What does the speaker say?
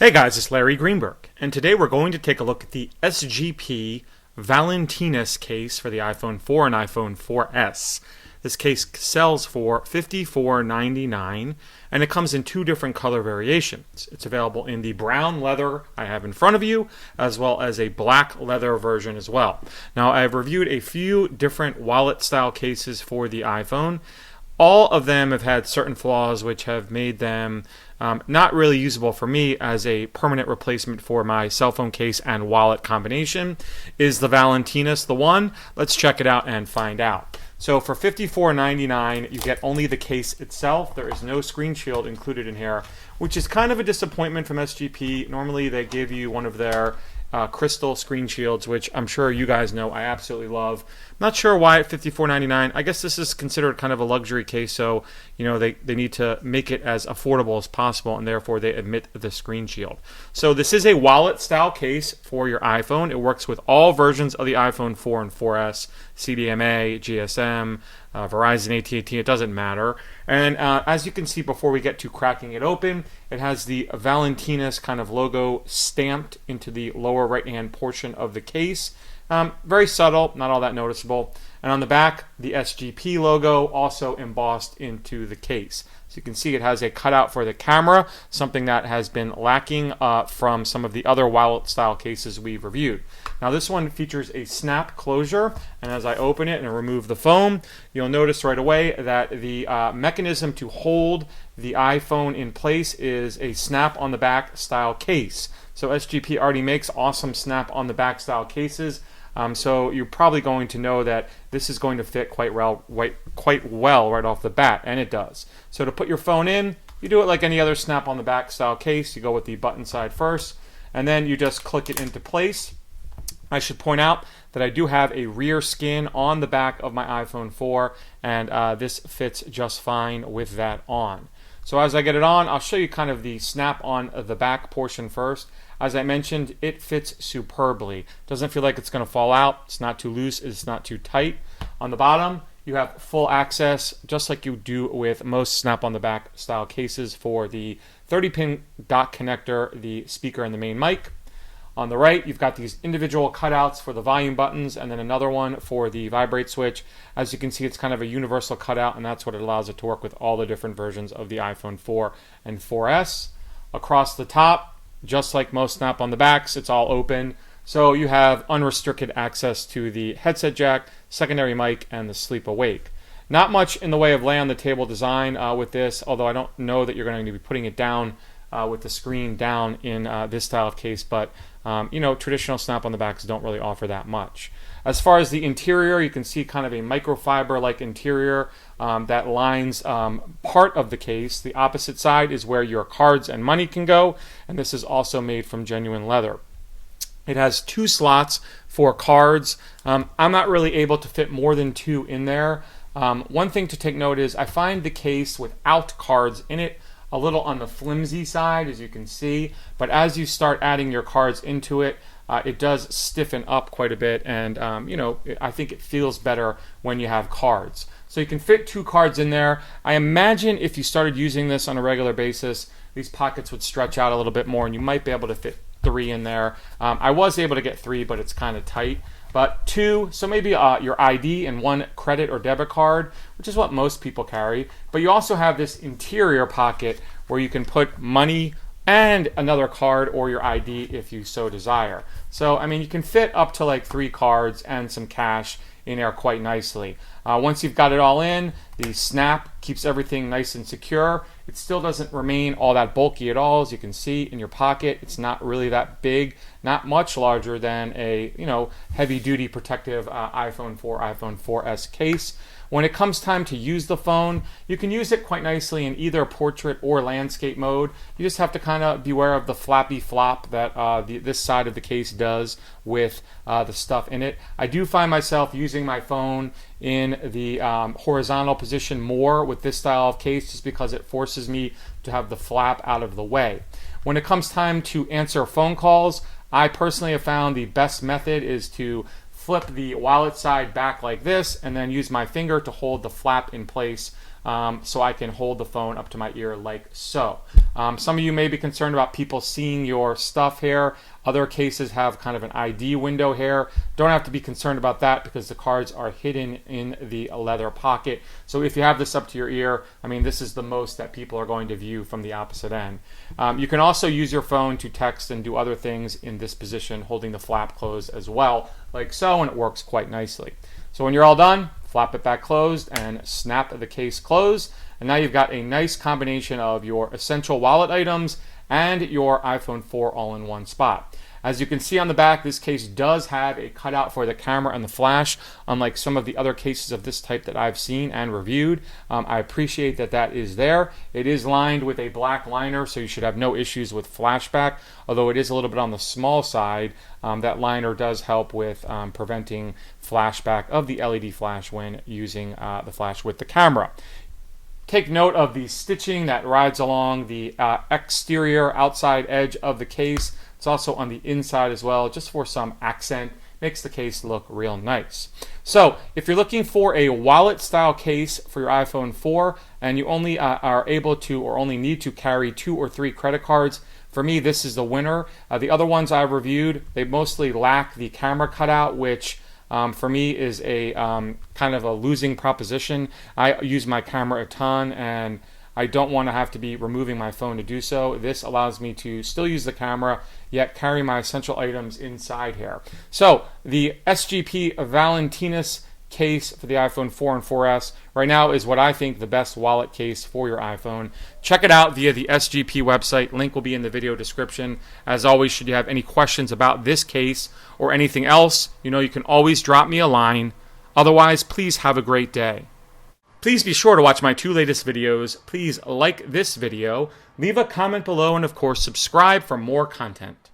Hey guys, it's Larry Greenberg, and today we're going to take a look at the SGP Valentinus case for the iPhone 4 and iPhone 4S. This case sells for $54.99, and it comes in two different color variations. It's available in the brown leather I have in front of you, as well as a black leather version as well. Now, I've reviewed a few different wallet-style cases for the iPhone. All of them have had certain flaws which have made them not really usable for me as a permanent replacement for my cell phone case and wallet combination. Is the Valentinus the one? Let's check it out and find out. So for $54.99, you get only the case itself. There is no screen shield included in here, which is kind of a disappointment from SGP. Normally they give you one of their crystal screen shields, which I'm sure you guys know I absolutely love. I'm not sure why at $54.99. I guess this is considered kind of a luxury case, so they need to make it as affordable as possible, and therefore they omit the screen shield. So this is a wallet style case for your iPhone. It works with all versions of the iPhone 4 and 4S, CDMA, GSM, Verizon, AT&T, it doesn't matter. And as you can see before we get to cracking it open, it has the Valentinus kind of logo stamped into the lower right-hand portion of the case. Very subtle, not all that noticeable. And on the back, the SGP logo also embossed into the case. So you can see it has a cutout for the camera, something that has been lacking from some of the other wallet-style cases we've reviewed. Now this one features a snap closure, and as I open it and remove the foam, you'll notice right away that the mechanism to hold the iPhone in place is a snap on the back style case. So SGP already makes awesome snap on the back style cases. So you're probably going to know that this is going to fit quite well right off the bat, and it does. So to put your phone in, you do it like any other snap on the back style case. You go with the button side first, and then you just click it into place. I should point out that I do have a rear skin on the back of my iPhone 4, and this fits just fine with that on. So as I get it on, I'll show you kind of the snap on the back portion first. As I mentioned, it fits superbly. Doesn't feel like it's going to fall out. It's not too loose. It's not too tight. On the bottom, you have full access, just like you do with most snap on the back style cases for the 30-pin dock connector, the speaker, and the main mic. On the right, you've got these individual cutouts for the volume buttons and then another one for the vibrate switch. As you can see, it's kind of a universal cutout, and that's what it allows it to work with all the different versions of the iPhone 4 and 4S. Across the top, just like most snap on the backs, it's all open. So you have unrestricted access to the headset jack, secondary mic, and the sleep awake. Not much in the way of lay on the table design with this, although I don't know that you're going to be putting it down with the screen down in this style of case, but traditional snap on the backs don't really offer that much. As far as the interior, you can see kind of a microfiber like interior that lines part of the case. The opposite side is where your cards and money can go, and this is also made from genuine leather. It has two slots for cards. I'm not really able to fit more than two in there. One thing to take note is I find the case without cards in it a little on the flimsy side, as you can see, but as you start adding your cards into it, it does stiffen up quite a bit, and I think it feels better when you have cards. So you can fit two cards in there. I imagine if you started using this on a regular basis, these pockets would stretch out a little bit more, and you might be able to fit three in there. I was able to get three, but it's kind of tight. But two, so maybe your ID and one credit or debit card, which is what most people carry. But you also have this interior pocket where you can put money and another card or your ID if you so desire. So, I mean, you can fit up to like 3 cards and some cash in there quite nicely. Once you've got it all in, the snap keeps everything nice and secure. It still doesn't remain all that bulky at all. As you can see in your pocket, it's not really that big, not much larger than a heavy-duty protective iPhone 4, iPhone 4S case. When it comes time to use the phone, you can use it quite nicely in either portrait or landscape mode. You just have to kind of beware of the flappy flop that this side of the case does with the stuff in it. I do find myself using my phone in the horizontal position more with this style of case just because it forces me to have the flap out of the way. When it comes time to answer phone calls, I personally have found the best method is to flip the wallet side back like this, and then use my finger to hold the flap in place so I can hold the phone up to my ear like so. Some of you may be concerned about people seeing your stuff here. Other cases have kind of an ID window here. Don't have to be concerned about that because the cards are hidden in the leather pocket. So if you have this up to your ear, I mean, this is the most that people are going to view from the opposite end. You can also use your phone to text and do other things in this position, holding the flap closed as well, like so, and it works quite nicely. So when you're all done, flap it back closed and snap the case closed. And now you've got a nice combination of your essential wallet items and your iPhone 4 all in one spot. As you can see on the back, this case does have a cutout for the camera and the flash, unlike some of the other cases of this type that I've seen and reviewed. I appreciate that that is there. It is lined with a black liner, so you should have no issues with flashback, although it is a little bit on the small side. That liner does help with preventing flashback of the LED flash when using the flash with the camera. Take note of the stitching that rides along the exterior outside edge of the case. It's also on the inside as well, just for some accent. Makes the case look real nice. So if you're looking for a wallet style case for your iPhone 4 and you only are able to or only need to carry 2 or 3 credit cards, for me this is the winner. The other ones I've reviewed, they mostly lack the camera cutout, which for me is a kind of a losing proposition. I use my camera a ton and I don't want to have to be removing my phone to do so. This allows me to still use the camera, yet carry my essential items inside here. So the SGP Valentinus Case for the iPhone 4 and 4S right now is what I think the best wallet case for your iPhone. Check it out via the SGP website. Link will be in the video description. As always, should you have any questions about this case or anything else, you know you can always drop me a line. Otherwise, please have a great day. Please be sure to watch my 2 latest videos. Please like this video, leave a comment below, and of course subscribe for more content.